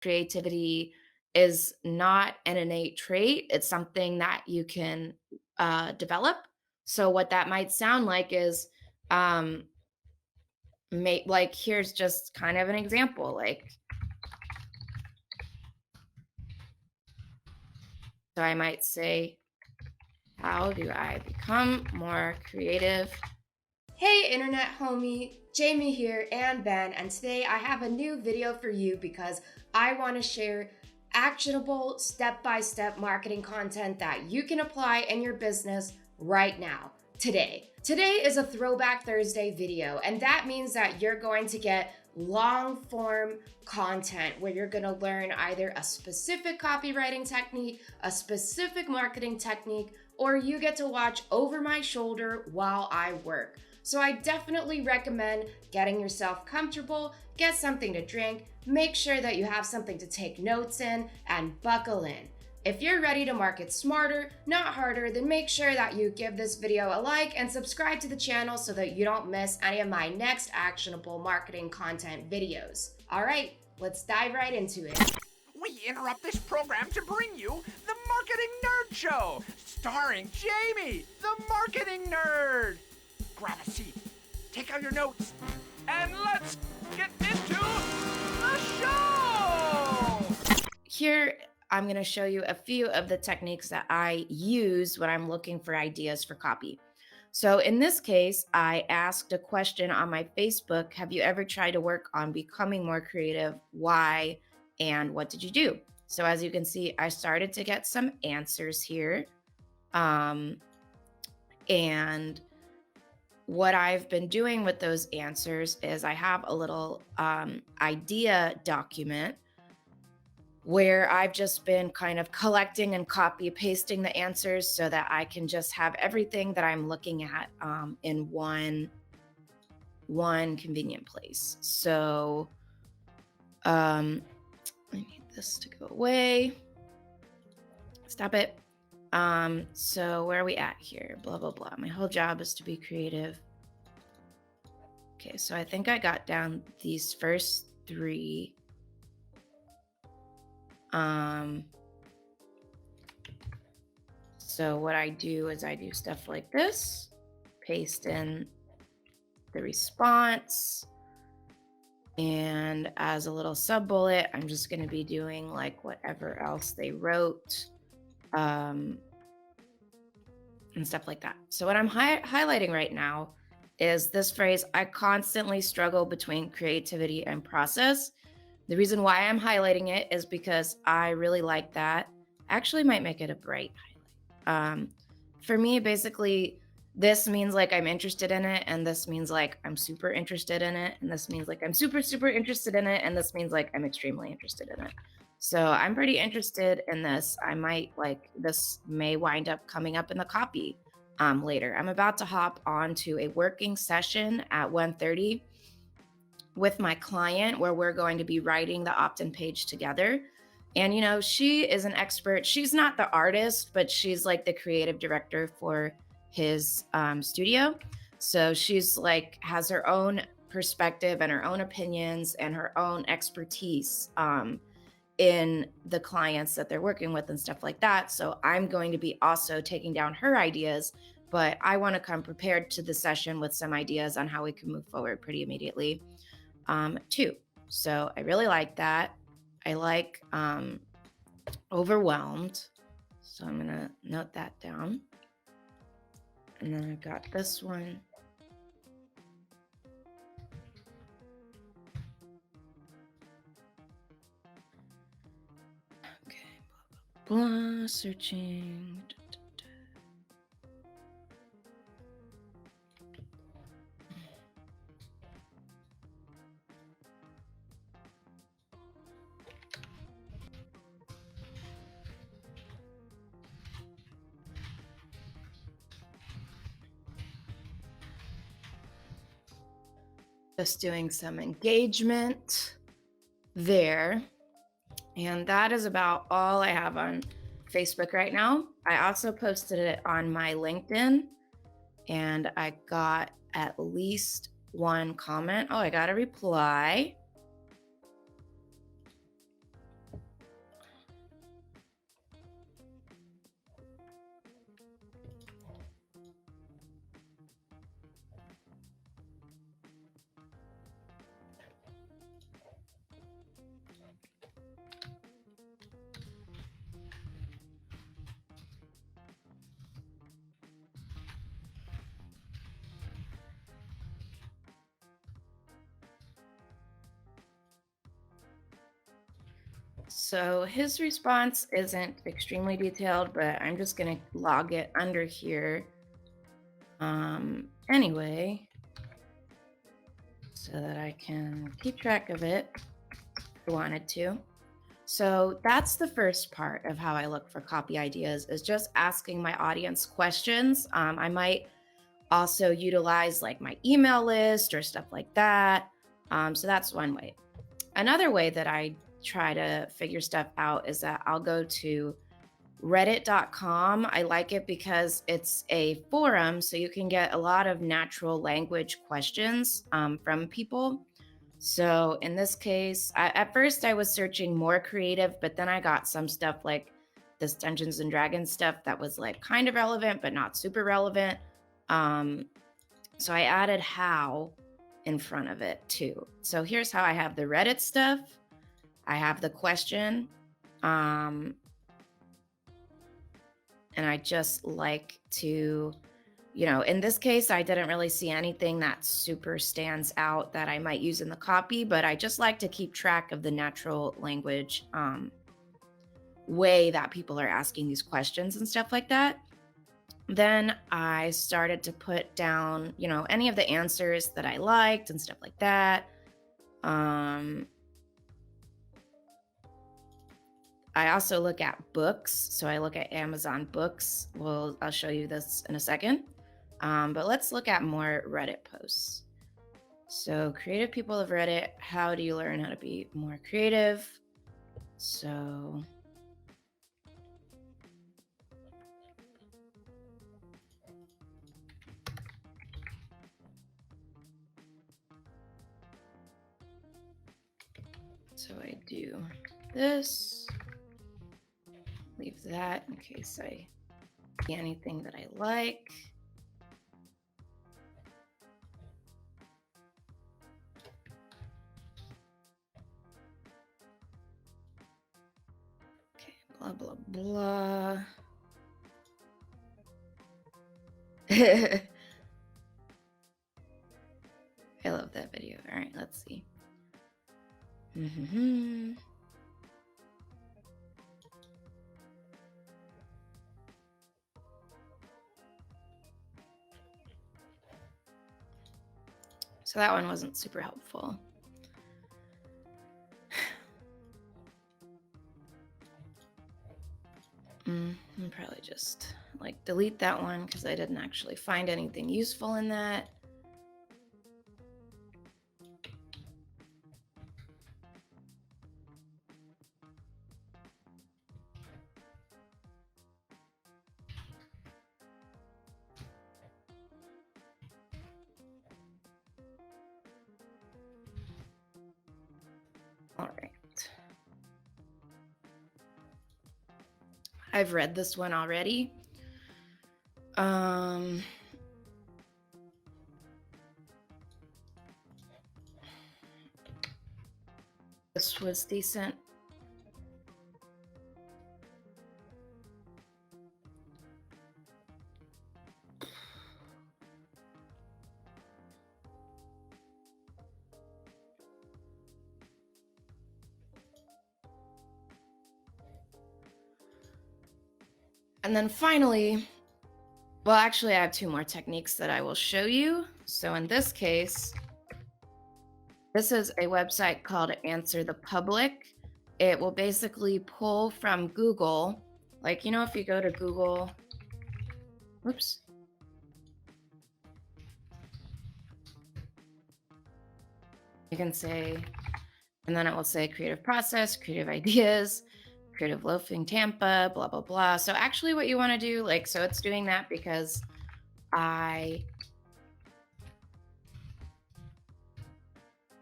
creativity is not an innate trait. It's something that you can develop. So what that might sound like is um, like here's just kind of an example. Like so, I might say, "How do I become more creative?" Hey internet homie, Jamie here and Ben, and today I have a new video for you because I want to share actionable step-by-step marketing content that you can apply in your business right now, today. Today is a Throwback Thursday video, and that means that you're going to get long form content where you're going to learn either a specific copywriting technique, a specific marketing technique, or you get to watch over my shoulder while I work. So I definitely recommend getting yourself comfortable, get something to drink, make sure that you have something to take notes in, and buckle in. If you're ready to market smarter, not harder, then make sure that you give this video a like and subscribe to the channel so that you don't miss any of my next actionable marketing content videos. All right, let's dive right into it. We interrupt this program to bring you the Marketing Nerd Show, starring Jamie, the marketing nerd. Grab a seat, take out your notes, and let's get into the show! Here, I'm going to show you a few of the techniques that I use when I'm looking for ideas for copy. So in this case, I asked a question on my Facebook, have you ever tried to work on becoming more creative? Why? And what did you do? So as you can see, I started to get some answers here. And what I've been doing with those answers is I have a little idea document where I've just been kind of collecting and copy pasting the answers so that I can just have everything that I'm looking at in one convenient place. So I need this to go away. Stop it. So where are we at here? Blah, blah, blah. My whole job is to be creative. Okay, so I think I got down these first three. So what I do is I do stuff like this, paste in the response, and as a little sub bullet, I'm just going to be doing like whatever else they wrote, and stuff like that. So what I'm highlighting right now is this phrase, I constantly struggle between creativity and process. The reason why I'm highlighting it is because I really like that. Actually might make it a bright highlight. For me, basically, this means like I'm interested in it, and this means like I'm super interested in it, and this means like I'm super, super interested in it, and this means like I'm extremely interested in it. So I'm pretty interested in this. I might like this may wind up coming up in the copy later. I'm about to hop onto a working session at 1:30 with my client where we're going to be writing the opt-in page together. And, you know, she is an expert. She's not the artist, but she's like the creative director for his studio. So she's like, has her own perspective and her own opinions and her own expertise in the clients that they're working with and stuff like that. So I'm going to be also taking down her ideas, but I want to come prepared to the session with some ideas on how we can move forward pretty immediately too. So I really like that. I like overwhelmed. So I'm gonna note that down. And then I've got this one. Okay, blah, blah, blah, searching. Just doing some engagement there. And that is about all I have on Facebook right now. I also posted it on my LinkedIn and I got at least one comment. Oh, I got a reply. So his response isn't extremely detailed, but I'm just gonna log it under here. Anyway, so that I can keep track of it if I wanted to. So that's the first part of how I look for copy ideas is just asking my audience questions. I might also utilize like my email list or stuff like that. So that's one way. Another way that I try to figure stuff out is that I'll go to reddit.com. I like it because it's a forum, so you can get a lot of natural language questions from people. So in this case, at first I was searching more creative, but then I got some stuff like this Dungeons and Dragons stuff that was like kind of relevant, but not super relevant. Um, so I added how in front of it too. So here's how I have the Reddit stuff. I have the question. And I just like to, in this case, I didn't really see anything that super stands out that I might use in the copy, but I just like to keep track of the natural language way that people are asking these questions and stuff like that. Then I started to put down, any of the answers that I liked and stuff like that. I also look at books. So I look at Amazon books. Well, I'll show you this in a second. But let's look at more Reddit posts. So creative people of Reddit, how do you learn how to be more creative? So I do this, leave that in case I see anything that I like. Okay, blah, blah, blah. I love that video. All right, let's see. So that one wasn't super helpful. I'll probably just like delete that one because I didn't actually find anything useful in that. All right. I've read this one already. This was decent. And then finally, well, actually, I have two more techniques that I will show you. So in this case, this is a website called Answer the Public. It will basically pull from Google. Like, if you go to Google, whoops. You can say, and then it will say creative process, creative ideas, creative loafing Tampa, blah, blah, blah. So actually what you want to do, so it's doing that because I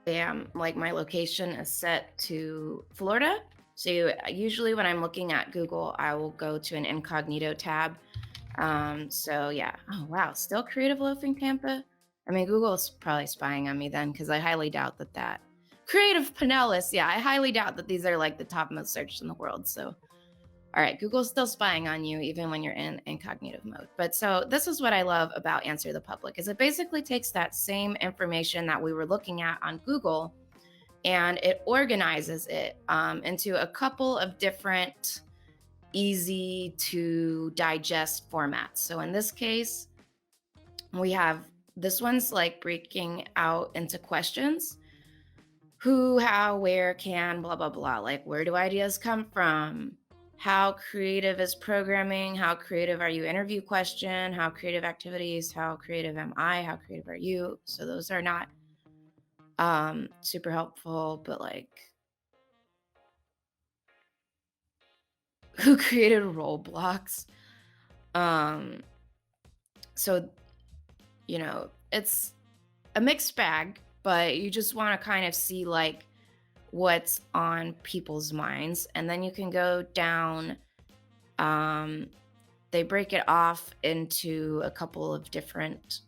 am, my location is set to Florida. So usually when I'm looking at Google, I will go to an incognito tab. So yeah. Oh, wow. Still creative loafing Tampa. I mean, Google's probably spying on me then because I highly doubt that creative Pinellas. Yeah, I highly doubt that these are the top most searched in the world. So, all right, Google's still spying on you even when you're in incognito mode. But so this is what I love about Answer the Public is it basically takes that same information that we were looking at on Google and it organizes it into a couple of different easy to digest formats. So in this case, we have this one's like breaking out into questions: who, how, where, can, blah, blah, blah. Like, where do ideas come from? How creative is programming? How creative are you? Interview question. How creative activities? How creative am I? How creative are you? So those are not super helpful, but like, who created Roblox? Um, so, it's a mixed bag, but you just want to kind of see like what's on people's minds. And then you can go down. They break it off into a couple of different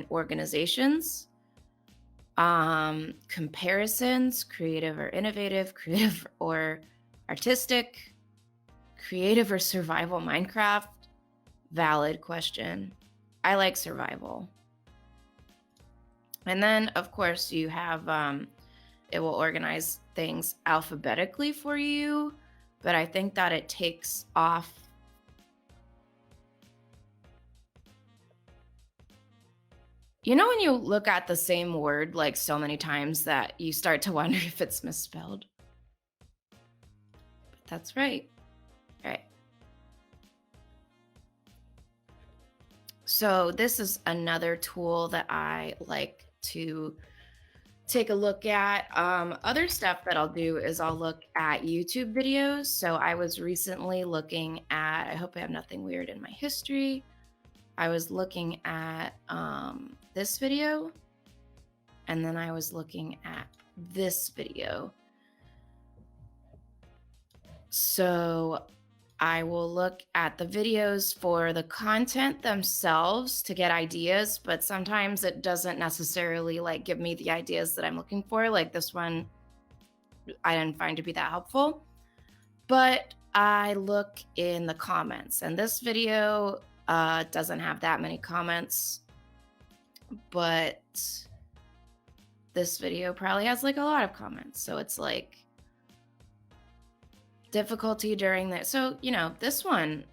organizations. Comparisons: creative or innovative, creative or artistic, creative or survival Minecraft. Valid question. I like survival. And then, of course, you have it will organize things alphabetically for you, but I think that it takes off. You know, when you look at the same word like so many times that you start to wonder if it's misspelled? But that's right. Right. So this is another tool that I like to take a look at. Other stuff that I'll do is I'll look at YouTube videos. So I was recently looking at, I hope I have nothing weird in my history. I was looking at this video, and then I was looking at this video. So I will look at the videos for the content themselves to get ideas, but sometimes it doesn't necessarily like give me the ideas that I'm looking for. Like this one, I didn't find to be that helpful, but I look in the comments, and this video doesn't have that many comments, but this video probably has like a lot of comments. So it's like difficulty during that. So, this one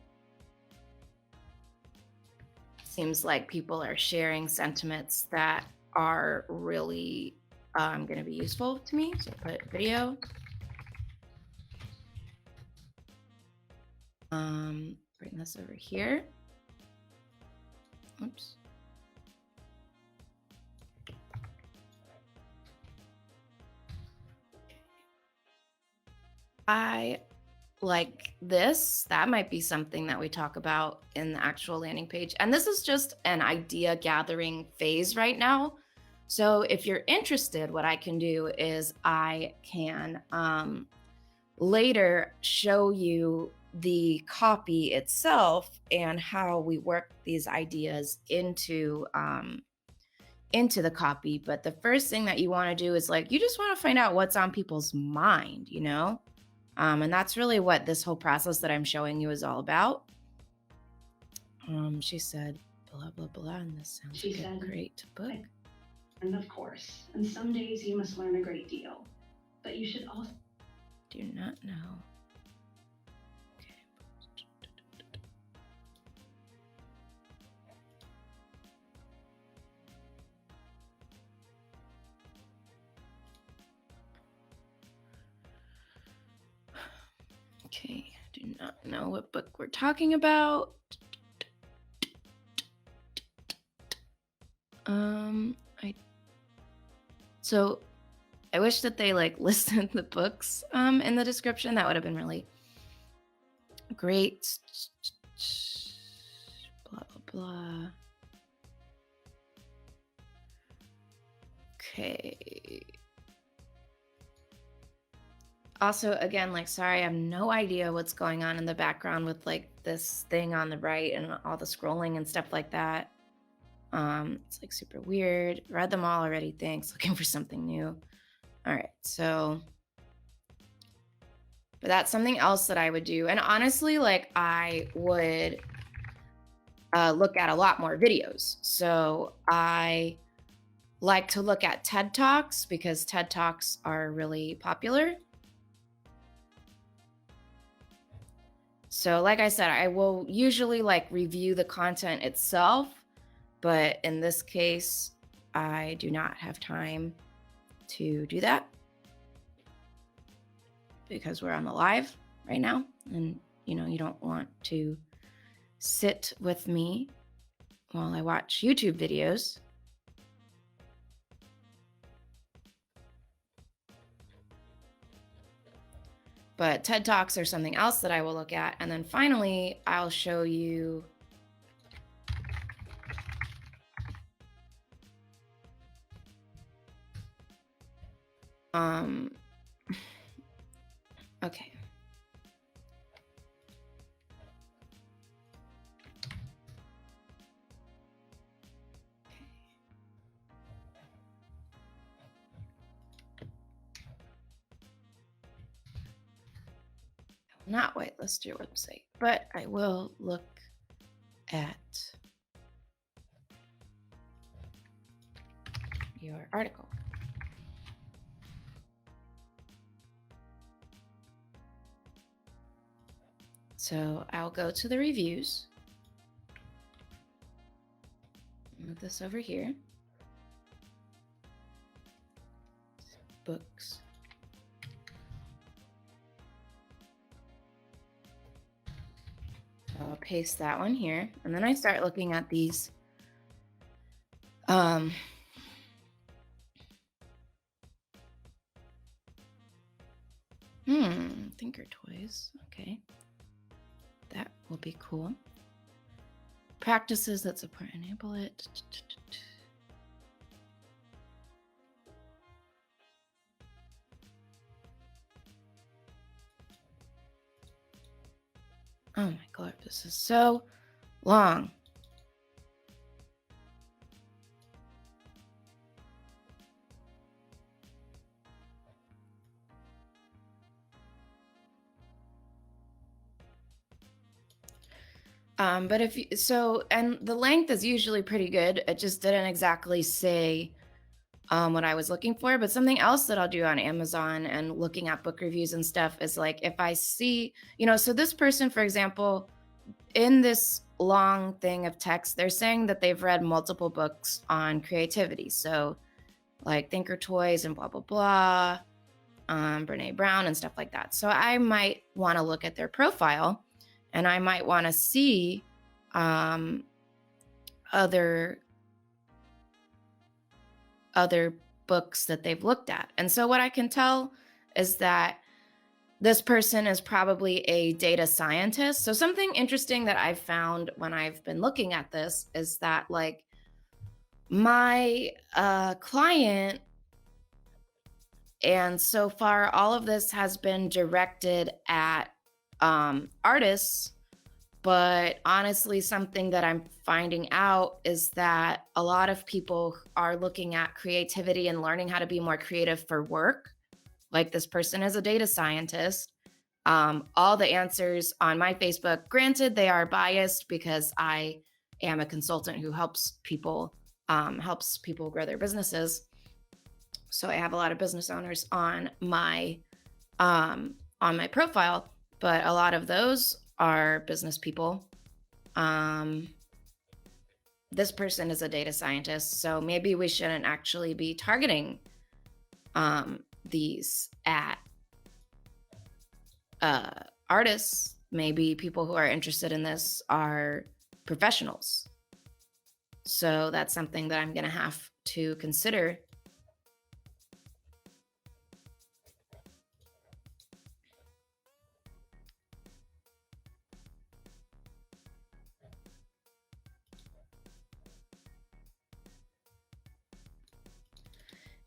seems like people are sharing sentiments that are really going to be useful to me. So put video. Bring this over here. Oops. I like this. That might be something that we talk about in the actual landing page. And this is just an idea gathering phase right now. So if you're interested, what I can do is I can later show you the copy itself and how we work these ideas into the copy. But the first thing that you want to do is like, you just want to find out what's on people's mind, and that's really what this whole process that I'm showing you is all about. She said, blah, blah, blah, and this sounds like a great book. And of course, and some days you must learn a great deal, but you should also do not know. Okay, do not know what book we're talking about. So I wish that they like listed the books in the description. That would have been really great. Blah, blah, blah. Okay. Also, again, like, sorry, I have no idea what's going on in the background with like this thing on the right and all the scrolling and stuff like that. It's like super weird. Read them all already. Thanks. Looking for something new. All right. So, but that's something else that I would do. And honestly, like I would look at a lot more videos. So I like to look at TED Talks because TED Talks are really popular. So like I said, I will usually like review the content itself, but in this case, I do not have time to do that because we're on the live right now, and you don't want to sit with me while I watch YouTube videos. But TED Talks are something else that I will look at. And then finally, I'll show you okay. Not whitelist your website, but I will look at your article. So I'll go to the reviews. Move this over here. Books. I'll paste that one here, and then I start looking at these Thinker toys. Okay, that will be cool. Practices that support enable it. Oh my god, this is so long. But if you, so, and the length is usually pretty good. It just didn't exactly say what I was looking for. But something else that I'll do on Amazon and looking at book reviews and stuff is like if I see, so this person, for example, in this long thing of text, they're saying that they've read multiple books on creativity. So like Thinker Toys and blah, blah, blah, Brene Brown and stuff like that. So I might want to look at their profile and I might want to see other books that they've looked at. And so what I can tell is that this person is probably a data scientist. So something interesting that I've found when I've been looking at this is that like my client, and so far all of this has been directed at artists, but honestly something that I'm finding out is that a lot of people are looking at creativity and learning how to be more creative for work. Like this person is a data scientist. All the answers on my Facebook, granted, they are biased because I am a consultant who helps people grow their businesses. So I have a lot of business owners on my profile, but a lot of those are business people. This person is a data scientist, so maybe we shouldn't actually be targeting these at artists. Maybe people who are interested in this are professionals. So that's something that I'm going to have to consider.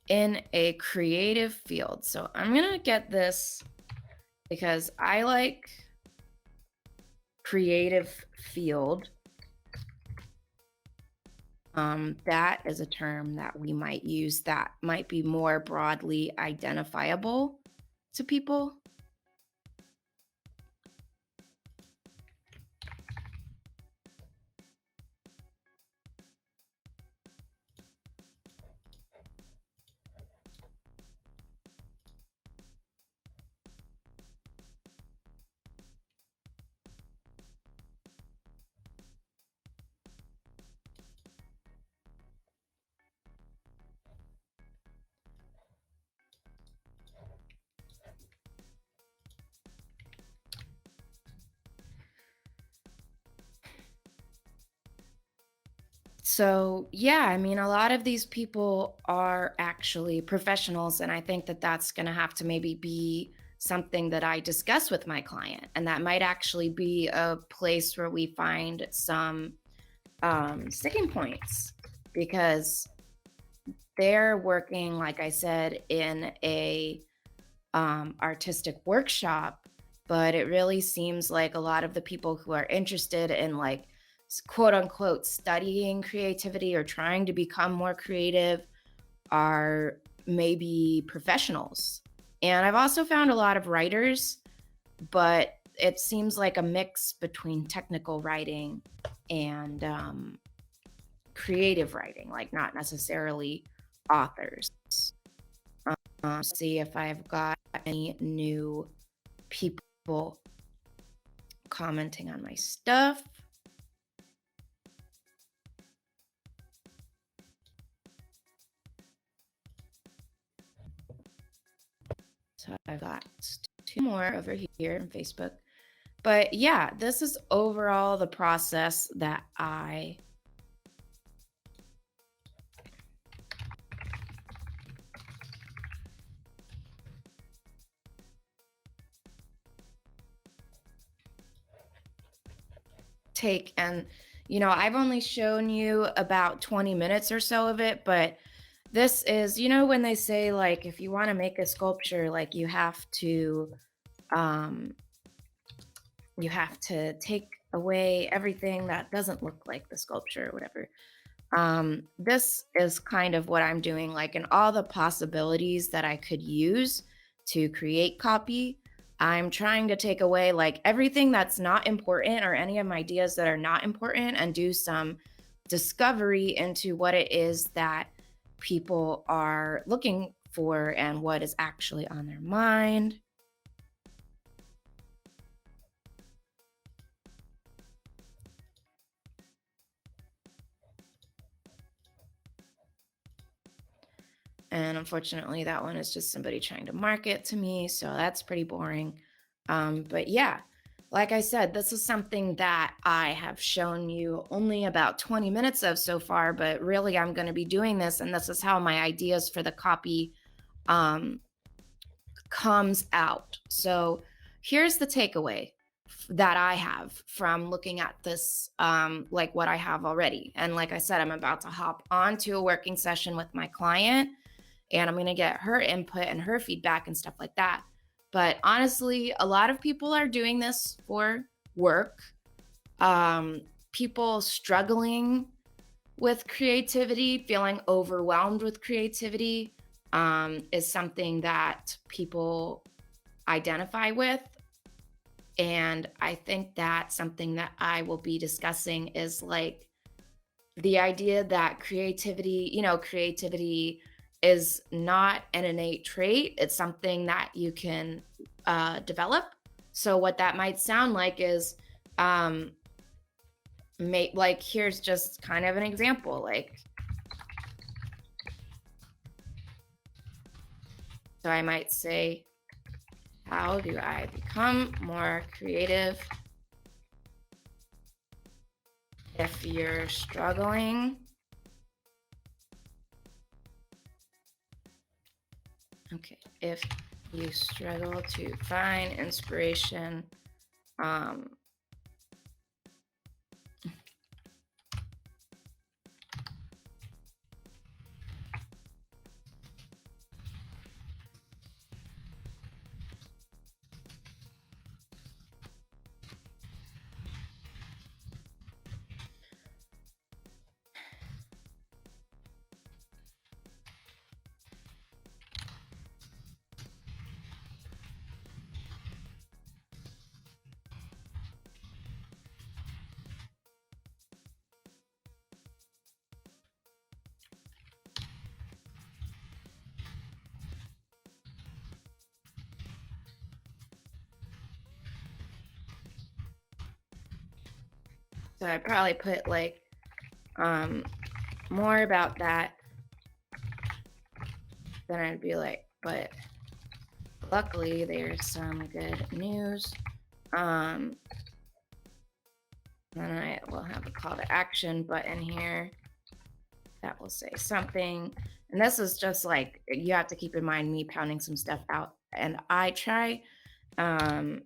In a creative field. So I'm going to get this because I like creative field. That is a term that we might use that might be more broadly identifiable to people. So, yeah, I mean, a lot of these people are actually professionals, and I think that that's going to have to maybe be something that I discuss with my client. And that might actually be a place where we find some sticking points because they're working, like I said, in a artistic workshop, but it really seems like a lot of the people who are interested in like quote unquote studying creativity or trying to become more creative are maybe professionals. And I've also found a lot of writers, but it seems like a mix between technical writing and creative writing, like not necessarily authors. See if I've got any new people commenting on my stuff. So I've got two more over here on Facebook. But yeah, this is overall the process that I take. And, I've only shown you about 20 minutes or so of it, but this is, when they say, like, if you want to make a sculpture, like, um, you have to take away everything that doesn't look like the sculpture or whatever. This is kind of what I'm doing, like in all the possibilities that I could use to create copy. I'm trying to take away like everything that's not important or any of my ideas that are not important and do some discovery into what it is that people are looking for and what is actually on their mind. And unfortunately, that one is just somebody trying to market to me. So that's pretty boring. But yeah, like I said, this is something that I have shown you only about 20 minutes of so far, but really I'm going to be doing this. And this is how my ideas for the copy comes out. So here's the takeaway that I have from looking at this, like what I have already. And like I said, I'm about to hop onto a working session with my client and I'm going to get her input and her feedback and stuff like that. But honestly, a lot of people are doing this for work. People struggling with creativity, feeling overwhelmed with creativity, is something that people identify with. And I think that something that I will be discussing is like the idea that creativity is not an innate trait. It's something that you can develop. So what that might sound like is, like here's just kind of an example. Like, so I might say, how do I become more creative? If you're struggling, okay, if you struggle to find inspiration, so I'd probably put like more about that. Then I'd be like, but luckily there's some good news. Then I will have a call to action button here. that will say something. And this is just like, you have to keep in mind me pounding some stuff out. And I try, um,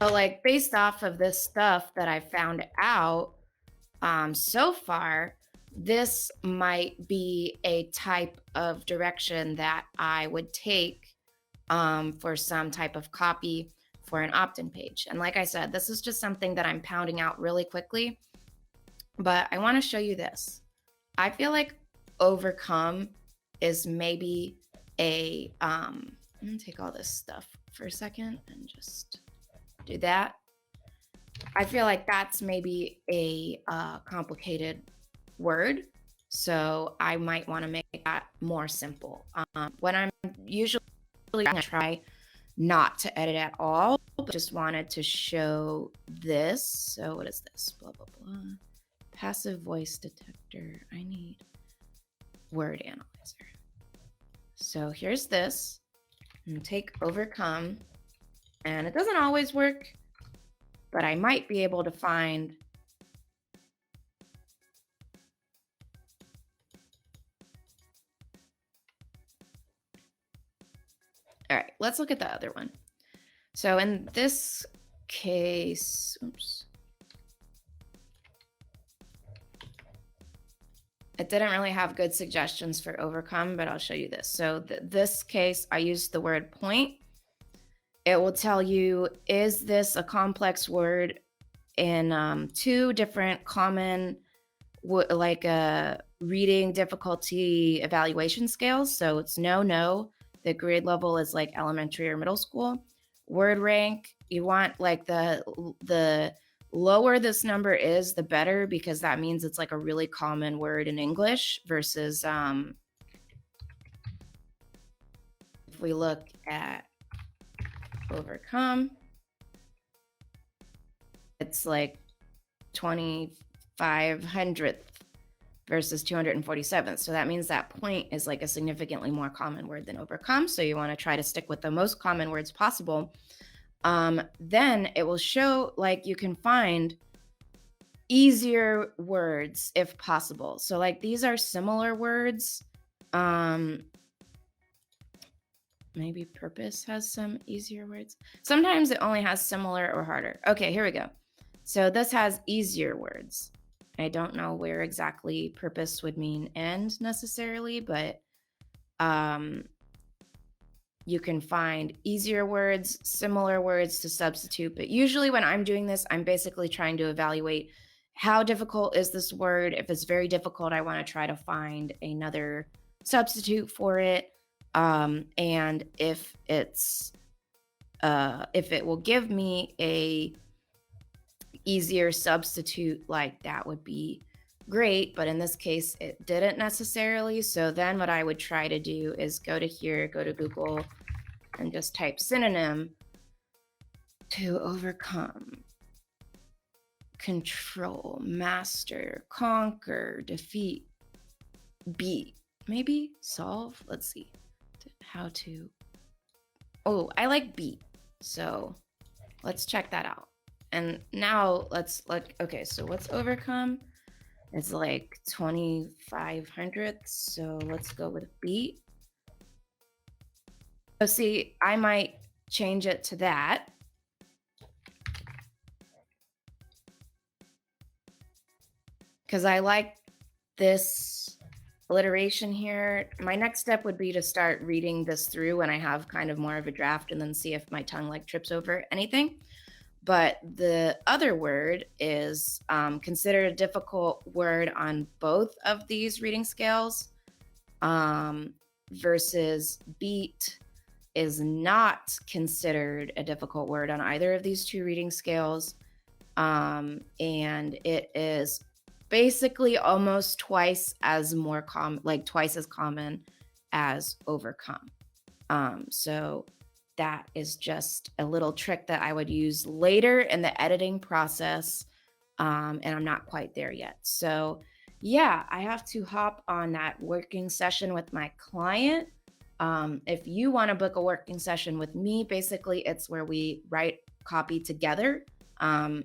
so like based off of this stuff that I found out, so far, this might be a type of direction that I would take for some type of copy for an opt-in page. And like I said, this is just something that I'm pounding out really quickly, but I want to show you this. I feel like overcome is maybe I'm gonna take all this stuff for a second and just do that. I feel like that's maybe a complicated word. So I might want to make that more simple. When I'm usually going to try not to edit at all, but just wanted to show this. So what is this? Blah, blah, blah. Passive voice detector. I need word analyzer. So here's this. And take overcome. And it doesn't always work, but I might be able to find all right, let's look at the other one. So in this case, oops. It didn't really have good suggestions for overcome, but I'll show you this. So this case, I used the word point. It will tell you, is this a complex word in two different common like reading difficulty evaluation scales. So it's no. The grade level is like elementary or middle school. Word rank, you want like the lower this number is, the better, because that means it's like a really common word in English versus if we look at overcome, it's like 2500th versus 247th. So that means that point is like a significantly more common word than overcome. So you want to try to stick with the most common words possible. Then it will show like you can find easier words if possible. So like these are similar words. Maybe purpose has some easier words. Sometimes it only has similar or harder. Okay, here we go. So this has easier words. I don't know where exactly purpose would mean end necessarily, but you can find easier words, similar words to substitute. But usually when I'm doing this, I'm basically trying to evaluate how difficult is this word. If it's very difficult, I want to try to find another substitute for it. And if it will give me a easier substitute, like that would be great, but in this case it didn't necessarily. So then what I would try to do is go to here, go to Google, and just type synonym to overcome, control, master, conquer, defeat, beat, maybe solve. Let's see how to. Oh, I like beat, so let's check that out. And now let's like, okay, so what's overcome? It's like 2500th, so let's go with beat. So see, I might change it to that. Because I like this alliteration here. My next step would be to start reading this through when I have kind of more of a draft and then see if my tongue like trips over anything. But the other word is considered a difficult word on both of these reading scales, versus beat is not considered a difficult word on either of these two reading scales. And it is basically almost twice as common as overcome. So that is just a little trick that I would use later in the editing process. And I'm not quite there yet. So, yeah, I have to hop on that working session with my client. If you want to book a working session with me, basically, it's where we write copy together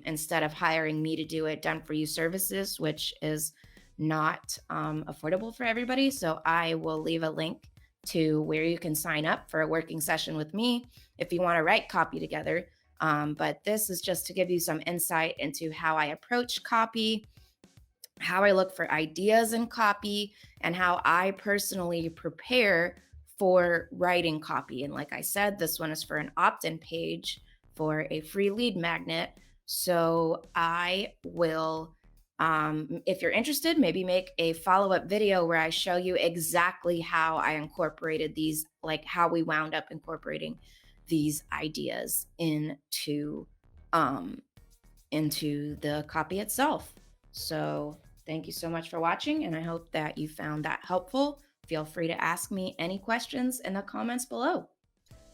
instead of hiring me to do it, done for you services, which is not affordable for everybody. So, I will leave a link to where you can sign up for a working session with me if you want to write copy together. But this is just to give you some insight into how I approach copy, how I look for ideas in copy, and how I personally prepare for writing copy. And like I said, this one is for an opt in page for a free lead magnet. So I will, if you're interested, maybe make a follow up video where I show you exactly how I incorporated these, like how we wound up incorporating these ideas um, into the copy itself. So thank you so much for watching, and I hope that you found that helpful. Feel free to ask me any questions in the comments below.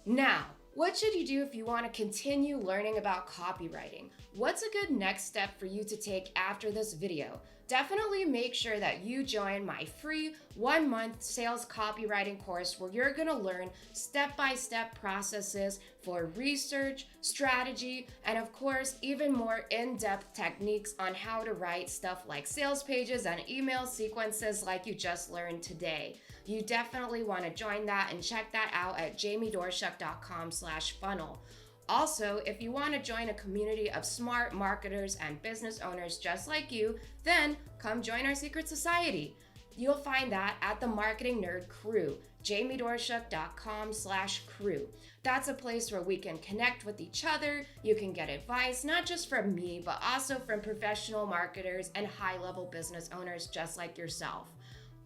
Now, what should you do if you want to continue learning about copywriting? What's a good next step for you to take after this video? Definitely make sure that you join my free 1-month sales copywriting course where you're going to learn step-by-step processes for research, strategy, and of course, even more in-depth techniques on how to write stuff like sales pages and email sequences like you just learned today. You definitely want to join that and check that out at jamiedoerschuck.com/funnel. Also, if you want to join a community of smart marketers and business owners just like you, then come join our secret society. You'll find that at the Marketing Nerd Crew, jamiedoerschuck.com/crew. That's a place where we can connect with each other. You can get advice, not just from me, but also from professional marketers and high-level business owners just like yourself.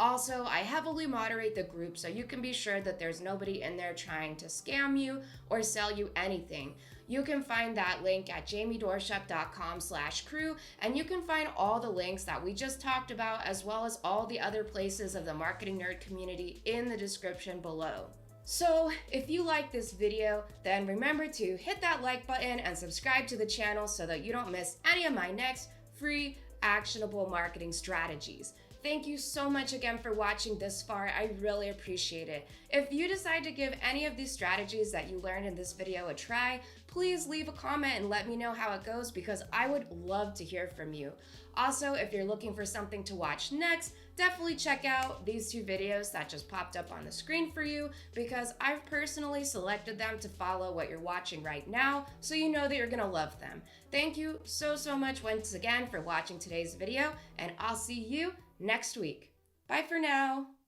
Also, I heavily moderate the group so you can be sure that there's nobody in there trying to scam you or sell you anything. You can find that link at jamiedoerschuck.com/crew, and you can find all the links that we just talked about as well as all the other places of the Marketing Nerd community in the description below. So if you like this video, then remember to hit that like button and subscribe to the channel so that you don't miss any of my next free actionable marketing strategies. Thank you so much again for watching this far. I really appreciate it. If you decide to give any of these strategies that you learned in this video a try, please leave a comment and let me know how it goes because I would love to hear from you. Also, if you're looking for something to watch next, definitely check out these 2 videos that just popped up on the screen for you because I've personally selected them to follow what you're watching right now so you know that you're gonna love them. Thank you so much once again for watching today's video, and I'll see you next week. Bye for now.